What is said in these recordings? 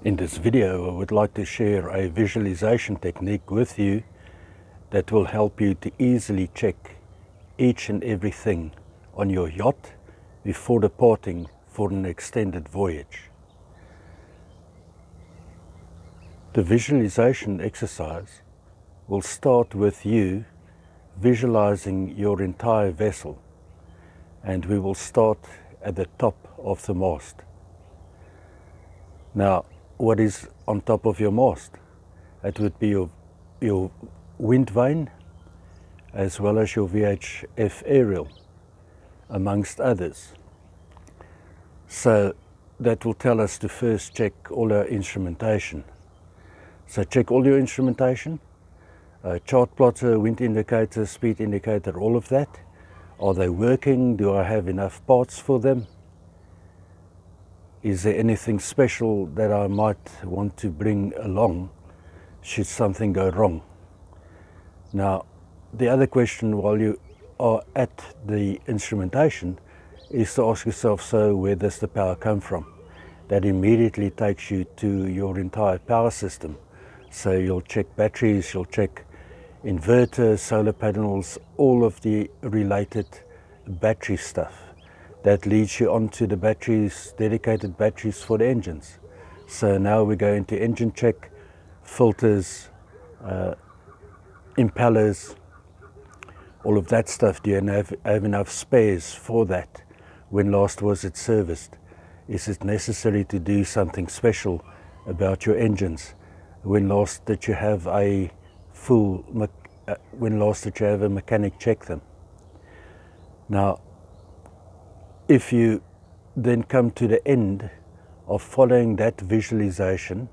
In this video, I would like to share a visualization technique with you that will help you to easily check each and everything on your yacht before departing for an extended voyage. The visualization exercise will start with you visualizing your entire vessel, and we will start at the top of the mast. Now, what is on top of your mast? It would be your wind vane as well as your VHF aerial, amongst others. So that will tell us to first check all our instrumentation. So check all your instrumentation, chart plotter, wind indicator, speed indicator, all of that. Are they working? Do I have enough parts for them? Is there anything special that I might want to bring along should something go wrong? Now, the other question while you are at the instrumentation is to ask yourself, so where does the power come from? That immediately takes you to your entire power system. So you'll check batteries, you'll check inverters, solar panels, all of the related battery stuff. That leads you onto the batteries, dedicated batteries for the engines. So now we go into engine check, filters, impellers, all of that stuff. Do you have enough spares for that? When last was it serviced? Is it necessary to do something special about your engines? When last did you have a mechanic check them? Now, if you then come to the end of following that visualization,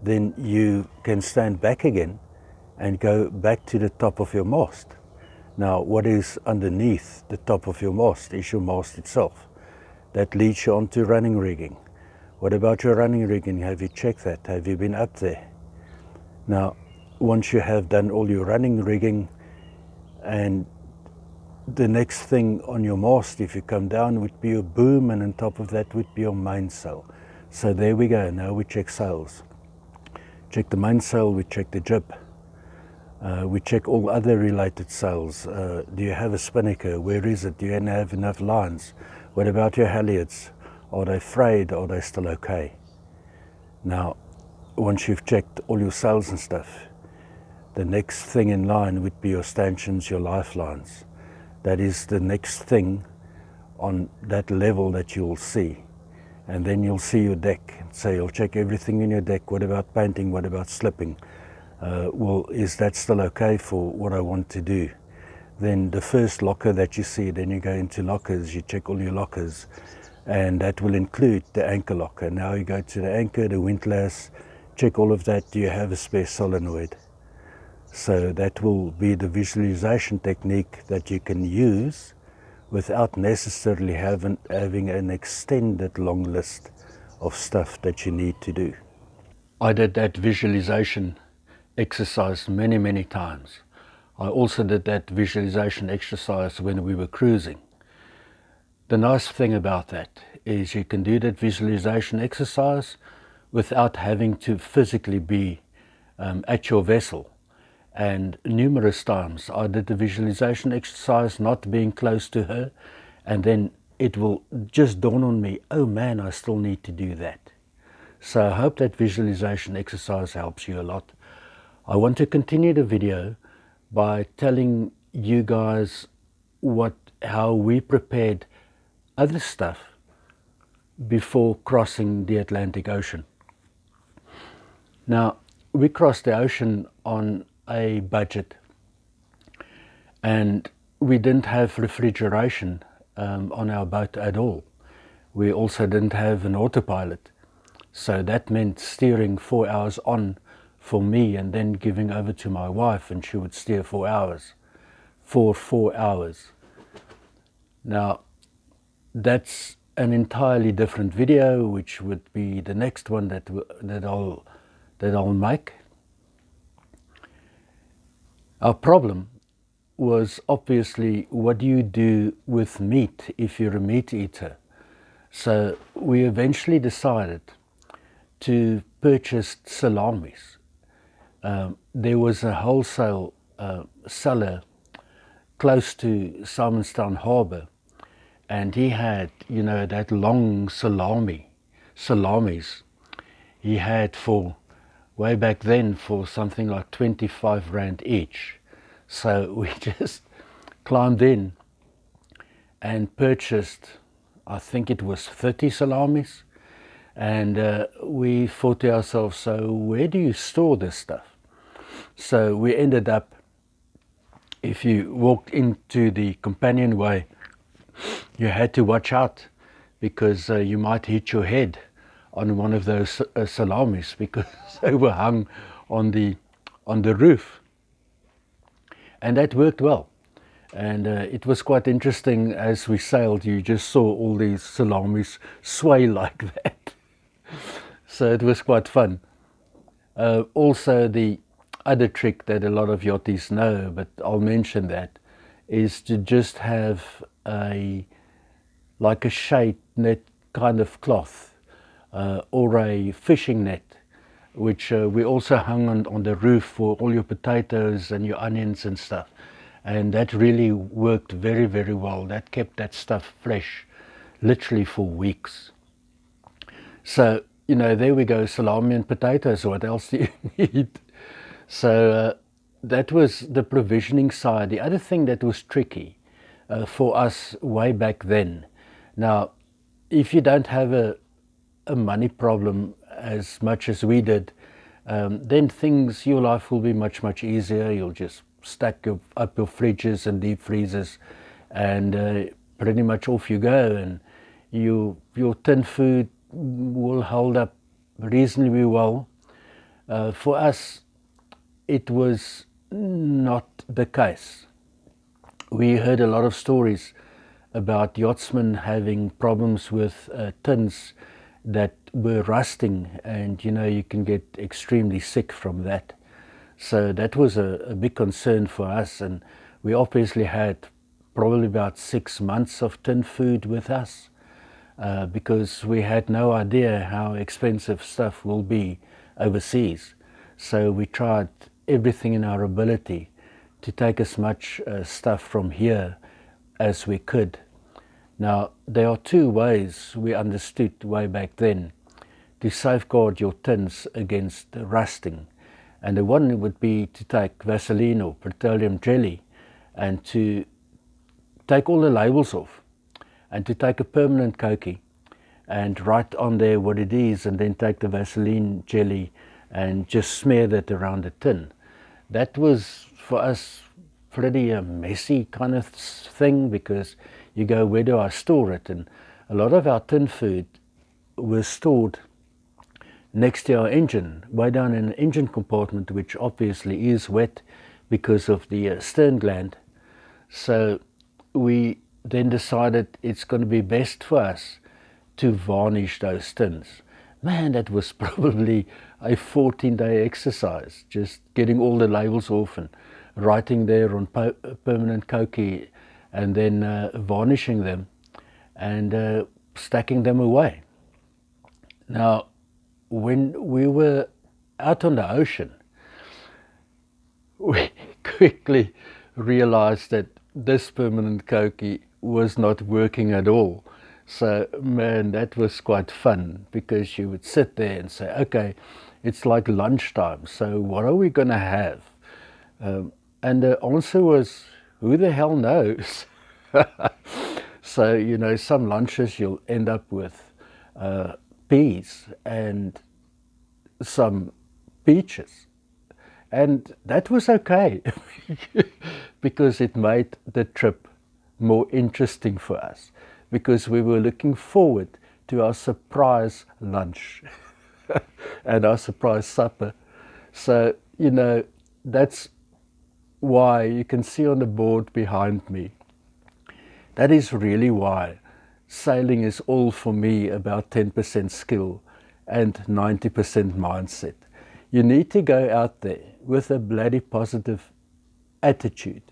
then you can stand back again and go back to the top of your mast. Now, what is underneath the top of your mast is your mast itself. That leads you on to running rigging. What about your running rigging? Have you checked that? Have you been up there? Now, once you have done all your running rigging, and the next thing on your mast, if you come down, would be your boom, and on top of that would be your mainsail. So there we go. Now we check sails. Check the mainsail, we check the jib. We check all other related sails. Do you have a spinnaker? Where is it? Do you have enough lines? What about your halyards? Are they frayed? Are they still okay? Now, once you've checked all your sails and stuff, the next thing in line would be your stanchions, your lifelines. That is the next thing on that level that you'll see. And then you'll see your deck. So you'll check everything in your deck. What about painting? What about slipping? Well, is that still okay for what I want to do? Then the first locker that you see, then you go into lockers, you check all your lockers, and that will include the anchor locker. Now you go to the anchor, the windlass, check all of that. Do you have a spare solenoid? So that will be the visualization technique that you can use without necessarily having an extended long list of stuff that you need to do. I did that visualization exercise many times. I also did that visualization exercise when we were cruising. The nice thing about that is you can do that visualization exercise without having to physically be at your vessel. And numerous times I did the visualization exercise not being close to her, and then it will just dawn on me, oh man, I still need to do that. So I hope that visualization exercise helps you a lot. I want to continue the video by telling you guys how we prepared other stuff before crossing the Atlantic Ocean. Now, we crossed the ocean on a budget, and we didn't have refrigeration on our boat at all. We also didn't have an autopilot, so that meant steering 4 hours on for me and then giving over to my wife, and she would steer 4 hours for 4 hours. Now, that's an entirely different video, which would be the next one that I'll make. Our problem was obviously, what do you do with meat if you're a meat eater? So we eventually decided to purchase salamis. There was a wholesale seller close to Simonstown Harbour, and he had, you know, that long salamis he had for, way back then, for something like 25 Rand each. So we just climbed in and purchased, I think it was 30 salamis, and we thought to ourselves, so where do you store this stuff? So we ended up, if you walked into the companionway, you had to watch out, because you might hit your head on one of those salamis, because they were hung on the roof. And that worked well. And it was quite interesting. As we sailed, you just saw all these salamis sway like that. So it was quite fun. Also, the other trick that a lot of yachties know, but I'll mention that, is to just have like a shade net kind of cloth, or a fishing net, which we also hung on the roof for all your potatoes and your onions and stuff. And that really worked very, very well. That kept that stuff fresh, literally for weeks. So, you know, there we go, salami and potatoes. What else do you need? So that was the provisioning side. The other thing that was tricky for us way back then. Now, if you don't have a money problem as much as we did, then your life will be much, much easier. You'll just stack up your fridges and deep freezers, and pretty much off you go, and your tin food will hold up reasonably well. For us, it was not the case. We heard a lot of stories about yachtsmen having problems with tins that were rusting, and you know, you can get extremely sick from that. So that was a big concern for us, and we obviously had probably about 6 months of tin food with us, because we had no idea how expensive stuff will be overseas. So we tried everything in our ability to take as much stuff from here as we could. Now, there are two ways we understood way back then to safeguard your tins against rusting. And the one would be to take Vaseline or petroleum jelly and to take all the labels off, and to take a permanent cokie and write on there what it is, and then take the Vaseline jelly and just smear that around the tin. That was, for us, pretty messy kind of thing, because you go, where do I store it? And a lot of our tin food was stored next to our engine, way down in the engine compartment, which obviously is wet because of the stern gland. So we then decided it's going to be best for us to varnish those tins. Man, that was probably a 14-day exercise, just getting all the labels off and writing there on permanent cokie, and then varnishing them and stacking them away. Now, when we were out on the ocean, we quickly realized that this permanent cokie was not working at all. So, man, that was quite fun, because you would sit there and say, okay, it's like lunchtime, so what are we going to have? And the answer was, who the hell knows? So, you know, some lunches you'll end up with peas and some peaches. And that was okay, because it made the trip more interesting for us, because we were looking forward to our surprise lunch and our surprise supper. So, you know, that's why you can see on the board behind me, that is really why sailing is all for me about 10% skill and 90% mindset. You need to go out there with a bloody positive attitude.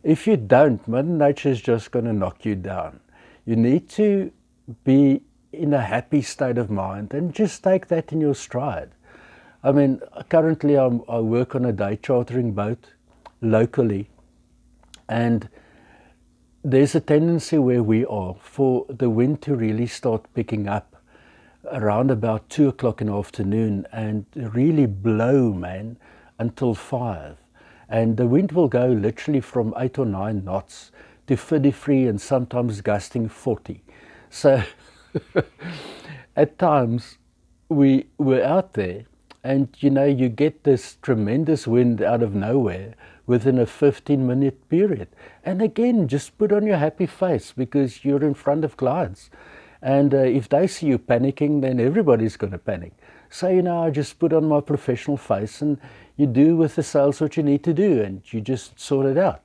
If you don't, Mother Nature is just going to knock you down. You need to be in a happy state of mind, and just take that in your stride. I mean, currently I work on a day chartering boat locally, and there's a tendency where we are for the wind to really start picking up around about 2 o'clock in the afternoon and really blow, man, until 5. And the wind will go literally from 8 or 9 knots to 33 and sometimes gusting 40. So at times we were out there, and you get this tremendous wind out of nowhere within a 15-minute period. And again, just put on your happy face, because you're in front of clients. And if they see you panicking, then everybody's going to panic. So, I just put on my professional face, and you do with the sales what you need to do, and you just sort it out.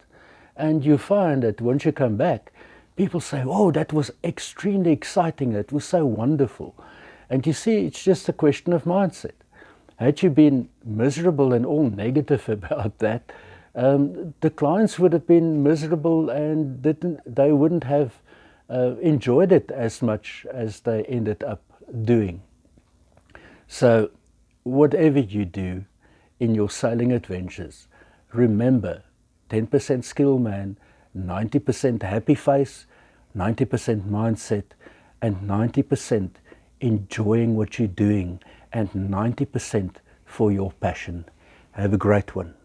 And you find that once you come back, people say, oh, that was extremely exciting. It was so wonderful. And you see, it's just a question of mindset. Had you been miserable and all negative about that, the clients would have been miserable, and they wouldn't have enjoyed it as much as they ended up doing. So whatever you do in your sailing adventures, remember 10% skill, man, 90% happy face, 90% mindset, and 90% enjoying what you're doing, and 90% for your passion. Have a great one.